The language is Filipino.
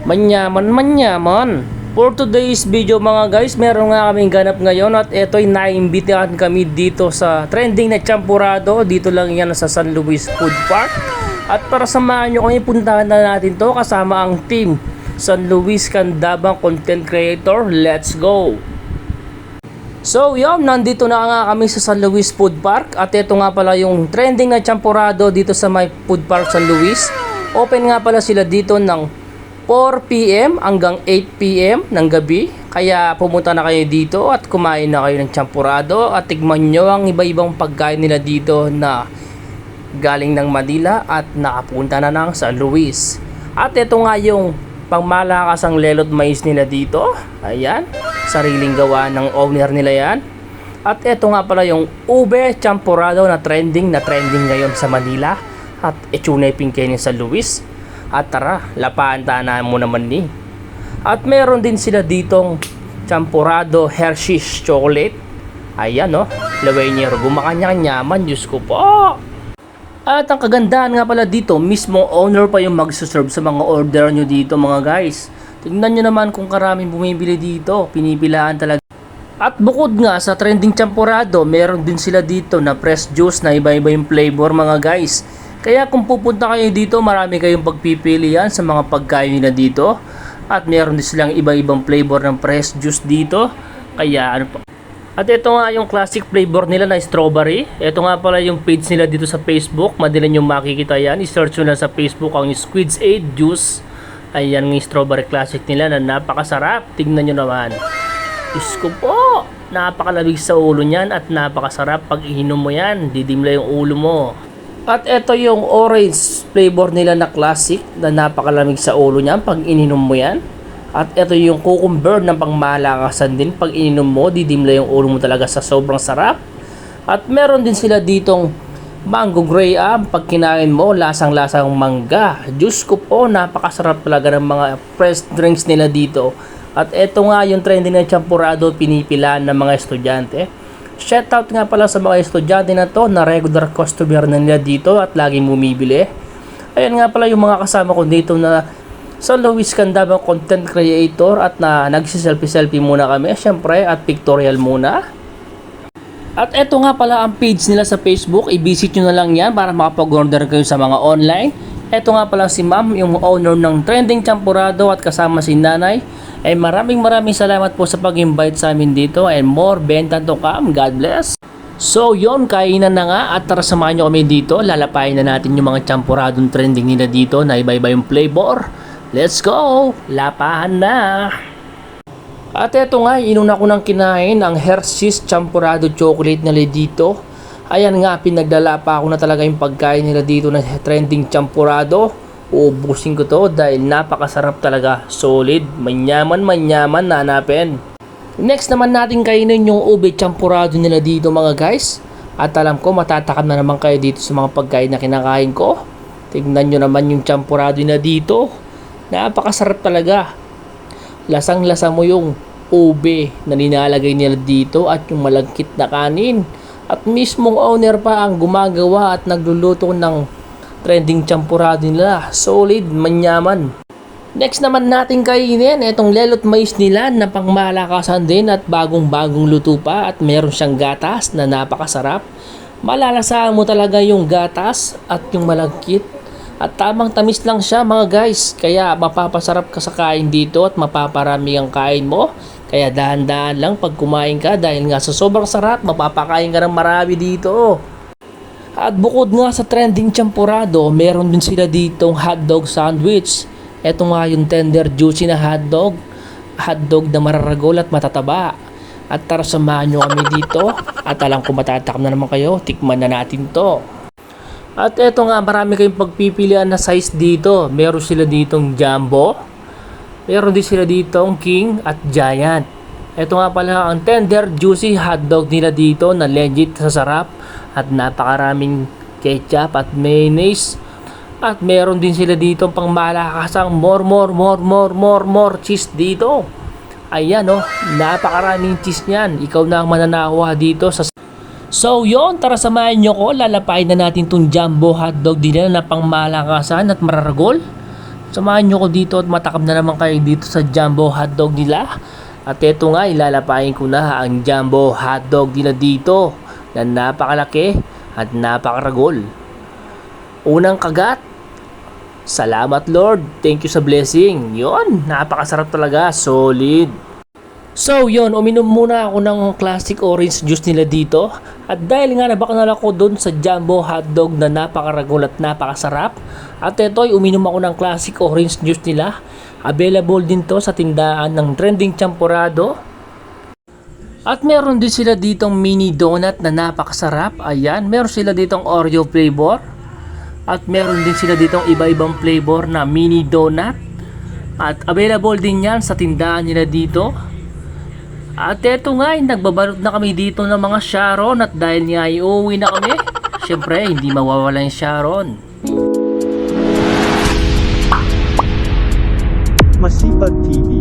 Manyaman. For today's video mga guys, meron nga kaming ganap ngayon at eto'y naimbitahan kami dito sa trending na champurado. Dito lang yan sa San Luis Food Park. At para samahan nyo kami, puntahan na natin to kasama ang team San Luis Candabang Content Creator. Let's go! So yun, nandito na nga kami sa San Luis Food Park. At ito nga pala yung trending na champurado dito sa may Food Park San Luis. Open nga pala sila dito ng 4 PM hanggang 8 PM ng gabi. Kaya pumunta na kayo dito at kumain na kayo ng champurado at tigman nyo ang iba-ibang pagkain nila dito na galing ng Manila at nakapunta na ng San Luis. At ito nga yung pangmalakasang lelot mais nila dito. Ayan, sariling gawa ng owner nila yan. At ito nga pala yung ube champurado na trending ngayon sa Manila. At itsuna pingkay ni San Luis. At tara, lapaan na mo naman ni. At meron din sila ditong champurado Hershey's chocolate. Ayan no, laway niya gumakanya-kanyaman, Diyos ko po. At ang kagandahan nga pala dito, mismo owner pa yung magsaserve sa mga order nyo dito mga guys. Tignan nyo naman kung karaming bumibili dito, pinipilaan talaga. At bukod nga sa trending champurado, meron din sila dito na fresh juice na iba-iba yung flavor mga guys. Kaya kung pupunta kayo dito, marami kayong pagpipilian sa mga pagkain nila dito. At meron din silang iba-ibang flavor ng fresh juice dito. Kaya ano pa. At ito nga yung classic flavor nila na strawberry. Ito nga pala yung page nila dito sa Facebook. Madali nyo makikita yan. I-search nyo lang sa Facebook ang Squid's Aid Juice. Ayan yung strawberry classic nila na napakasarap. Tignan nyo naman. Diyos ko po, napakalamig sa ulo nyan at napakasarap pag ihinom mo yan. Didimla yung ulo mo. At ito yung orange flavor nila na classic na napakalamig sa ulo niyan pag ininom mo yan. At ito yung cucumber na pangmalakasan din pag ininom mo, didimla yung ulo mo talaga sa sobrang sarap. At meron din sila ditong mango graham, pag kinain mo lasang-lasang mangga. Diyos ko po, napakasarap talaga ng mga fresh drinks nila dito. At ito nga yung trending na champurado pinipilaan ng mga estudyante. Shoutout nga pala sa mga estudyante na to na regular customer na nila dito at laging bumibili. Ayan nga pala yung mga kasama ko dito na San Luis Candabang Content Creator at na nagsiselfie-selfie muna kami syempre at pictorial muna. At eto nga pala ang page nila sa Facebook, i-visit nyo na lang yan para makapag-order kayo sa mga online. Eto nga pala si ma'am, yung owner ng trending champurado at kasama si nanay. Ay maraming salamat po sa pag-invite sa amin dito and more benta to come. God bless. So yon, kainan na nga at tara samahan nyo kami dito. Lalapain na natin yung mga champuradong trending nila dito na iba-iba yung flavor. Let's go! Lapahan na! At eto nga, inuna ko nang kinain ang Hershey's champurado chocolate nila dito. Ayan nga, pinagdala pa ako na talaga yung pagkain nila dito na trending champurado. Uubusin ko to dahil napakasarap talaga. Solid, manyaman na hanapin. Next naman natin kainin yung ube champurado nila dito mga guys. At alam ko matatakam na naman kayo dito sa mga pagkain na kinakain ko. Tignan nyo naman yung champurado nila dito. Napakasarap talaga. Lasang-lasa mo yung ube na nilalagay nila dito at yung malagkit na kanin. At mismong owner pa ang gumagawa at nagluluto ng trending champurado nila. Solid, manyaman. Next naman natin kainin itong lelot mais nila na pangmalakasan din at bagong luto pa at meron siyang gatas na napakasarap. Malalasahan mo talaga yung gatas at yung malagkit. At tamang tamis lang siya mga guys. Kaya mapapasarap ka sa kain dito at mapaparami ang kain mo. Kaya dahan-dahan lang pag kumain ka dahil nga sa sobrang sarap, mapapakain ka ng marami dito. At bukod nga sa trending champurado, meron din sila ditong hotdog sandwich. Ito nga yung tender juicy na hotdog. Hotdog na mararagol at matataba. At tara samahan nyo kami dito. At alam ko matatakam na naman kayo, tikman na natin to. At eto nga, marami kayong pagpipilian na size dito. Meron sila ditong jumbo. Meron din sila ditong king at giant. Ito nga pala ang tender juicy hotdog nila dito na legit sa sarap. At napakaraming ketchup at mayonnaise. At meron din sila dito pang malakasang more cheese dito. Ayan oh, napakaraming cheese niyan. Ikaw na ang mananawa dito sa... So yon, tara samahan nyo ko. Lalapain na natin itong jumbo hotdog din na pang malakasan at mararagol. Samahan nyo ko dito at matakam na naman kayo dito sa jumbo hotdog nila. At eto nga, ilalapain ko na ang jumbo hotdog nila dito na napakalaki at napakaragol. Unang kagat, salamat Lord, thank you sa blessing. Yon, napakasarap talaga, solid. So yun, uminom muna ako ng classic orange juice nila dito. At dahil nga nabakanal ako doon sa jumbo hotdog na napakaragol at napakasarap, at ito ay uminom ako ng classic orange juice nila. Available din to sa tindahan ng Trending Champurrado. At meron din sila ditong mini donut na napakasarap. Ayan, meron sila ditong Oreo flavor. At meron din sila ditong iba-ibang flavor na mini donut. At available din yan sa tindahan nila dito. At eto nga, nagbabalot na kami dito ng mga Sharon. At dahil nga iuwi na kami, syempre hindi mawawala yung Sharon. Masipag TV.